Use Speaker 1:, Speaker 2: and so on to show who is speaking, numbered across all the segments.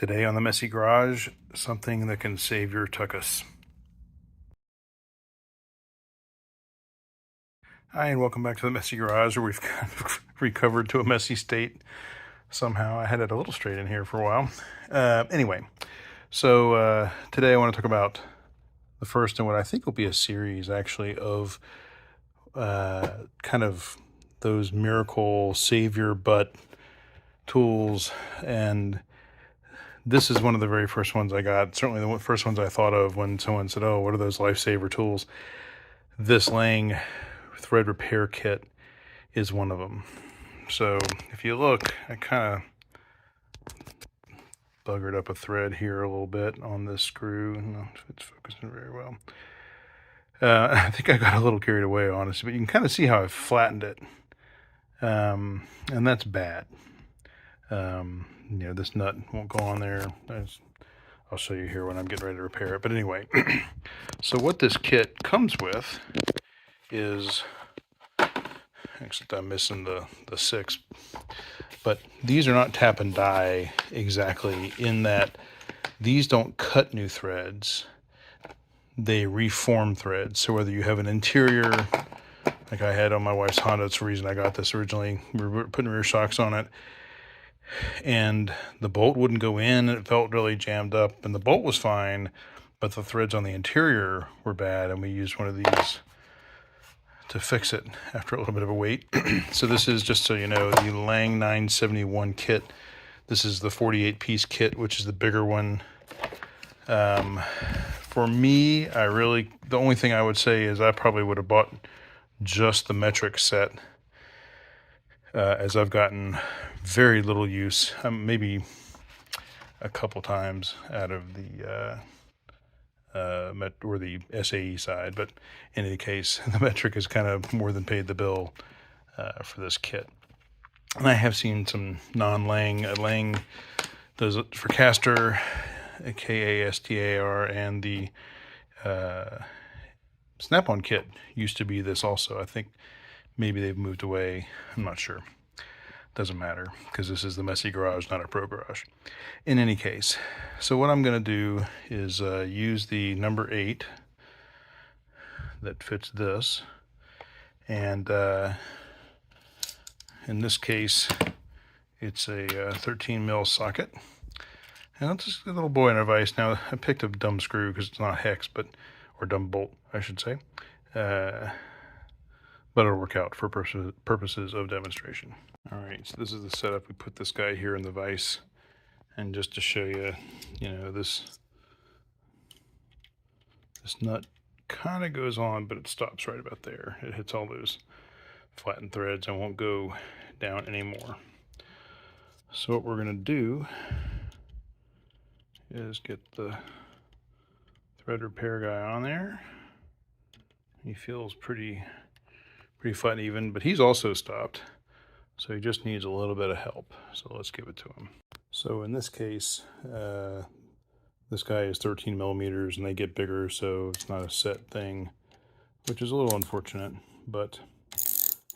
Speaker 1: Today on the Messy Garage, something that can save your tuchus. Hi, and welcome back to the Messy Garage, where we've kind of recovered to a messy state. Somehow I had it a little straight in here for a while. Anyway, so today I want to talk about the first in what I think will be a series, actually, of kind of those miracle savior butt tools. And this is one of the very first ones I got, certainly the first ones I thought of when someone said, oh, what are those Lifesaver tools? This Lang thread repair kit is one of them. So if you look, I kind of buggered up a thread here a little bit on this screw. I don't know if it's focusing very well. I think I got a little carried away, honestly, but you can kind of see how I flattened it. And that's bad. This nut won't go on there. I'll show you here when I'm getting ready to repair it. But anyway, so what this kit comes with is, except I'm missing the 6, but these are not tap and die exactly, in that these don't cut new threads, they reform threads. So whether you have an interior, like I had on my wife's Honda, that's the reason I got this originally, we were putting rear shocks on it, and the bolt wouldn't go in, and it felt really jammed up, and the bolt was fine, but the threads on the interior were bad, and we used one of these to fix it after a little bit of a wait. So this is, just so you know, the Lang 971 kit. This is the 48-piece kit, which is the bigger one. For me, the only thing I would say is I probably would have bought just the metric set, as I've gotten very little use, maybe a couple times out of the or the SAE side, but in any case, the metric has kind of more than paid the bill for this kit. And I have seen some non-Lang. Lang does it for Castor, Kastar, and the Snap-on kit used to be this also. I think maybe they've moved away. I'm not sure. Doesn't matter, because this is the Messy Garage, not a pro garage. In any case, so what I'm going to do is use the number 8 that fits this, and in this case it's a 13 mil socket, and it's just a little boy in a vise. Now I picked a dumb screw because it's not hex, or dumb bolt I should say, but it'll work out for purposes of demonstration. All right, so this is the setup. We put this guy here in the vise, and just to show you, this nut kind of goes on, but it stops right about there. It hits all those flattened threads and won't go down anymore. So what we're going to do is get the thread repair guy on there. He feels pretty flat and even, but he's also stopped. So he just needs a little bit of help. So let's give it to him. So in this case, this guy is 13 millimeters and they get bigger, so it's not a set thing, which is a little unfortunate, but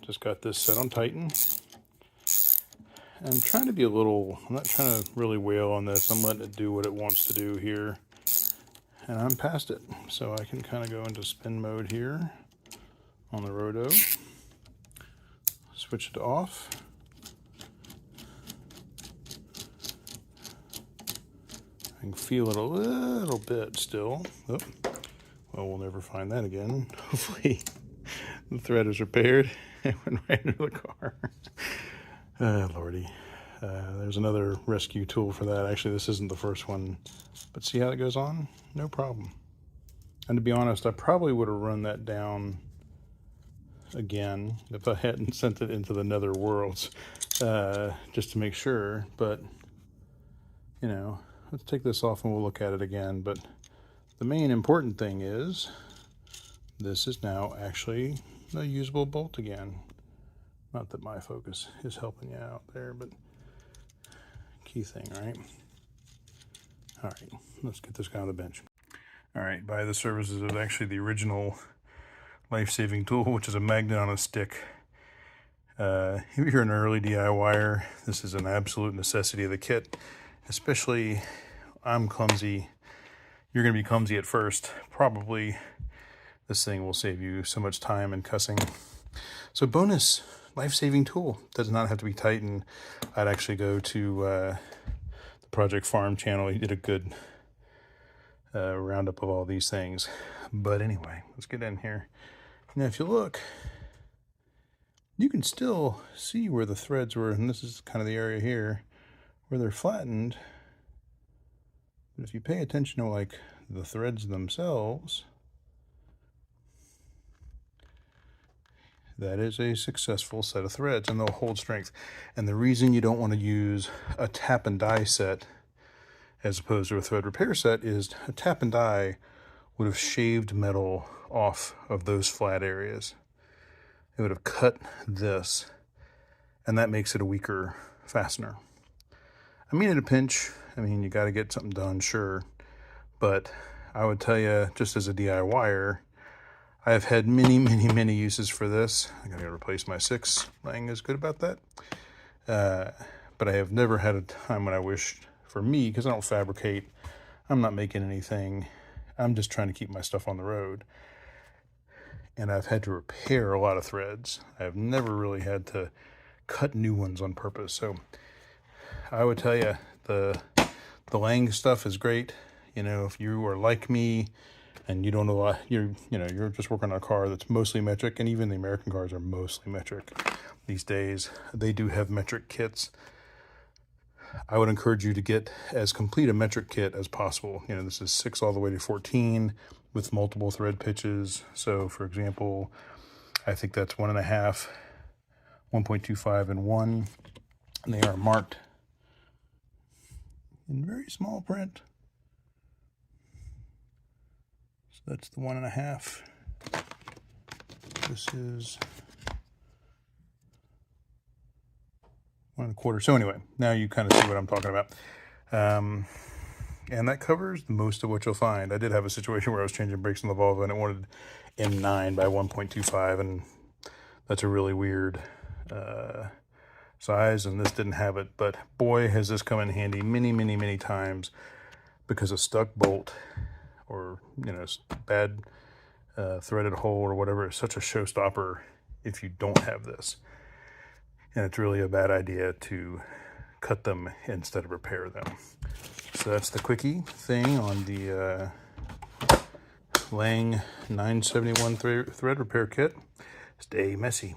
Speaker 1: just got this set on Tighten. And I'm trying to be I'm not trying to really wail on this. I'm letting it do what it wants to do here. And I'm past it. So I can kind of go into spin mode here on the roto. Switch it off. I can feel it a little bit still. Oh, well, we'll never find that again. Hopefully the thread is repaired. It went right into the car. Lordy. There's another rescue tool for that. Actually, this isn't the first one, but see how it goes on? No problem. And to be honest, I probably would have run that down again if I hadn't sent it into the nether worlds, just to make sure. But let's take this off and we'll look at it again. But the main important thing is this is now actually a usable bolt again. Not that my focus is helping you out there, but key thing, right? All right, let's get this guy on the bench. All right, by the services of actually the original life-saving tool, which is a magnet on a stick. If you're an early DIYer, this is an absolute necessity of the kit. especially I'm clumsy. You're going to be clumsy at first. Probably this thing will save you so much time and cussing. So bonus life-saving tool. Does not have to be tight, and I'd actually go to the Project Farm channel. He did a good roundup of all these things. But anyway, let's get in here. Now if you look, you can still see where the threads were, and this is kind of the area here where they're flattened. But if you pay attention to like the threads themselves, that is a successful set of threads, and they'll hold strength. And the reason you don't want to use a tap and die set as opposed to a thread repair set is a tap and die would have shaved metal off of those flat areas. It would have cut this, and that makes it a weaker fastener. I mean, in a pinch, I mean, you got to get something done, sure. But I would tell you, just as a DIYer, I have had many uses for this. I'm going to replace my 6. Lang is good about that. But I have never had a time when I wished, for me, because I don't fabricate, I'm not making anything. I'm just trying to keep my stuff on the road. And I've had to repair a lot of threads. I've never really had to cut new ones on purpose. So I would tell you, the Lang stuff is great. You know, if you are like me and you don't know, you're just working on a car that's mostly metric, and even the American cars are mostly metric these days. They do have metric kits. I would encourage you to get as complete a metric kit as possible. You know, this is 6 all the way to 14 with multiple thread pitches. So for example, I think that's 1.5, 1.25, and 1. And they are marked in very small print. So that's the 1.5. This is 1.25. So anyway, now you kind of see what I'm talking about. And that covers most of what you'll find. I did have a situation where I was changing brakes on the Volvo and it wanted M9 by 1.25, and that's a really weird size, and this didn't have it. But boy, has this come in handy many times, because a stuck bolt or, you know, bad threaded hole or whatever is such a showstopper if you don't have this. And it's really a bad idea to cut them instead of repair them. So that's the quickie thing on the Lang 971 thread repair kit. Stay messy.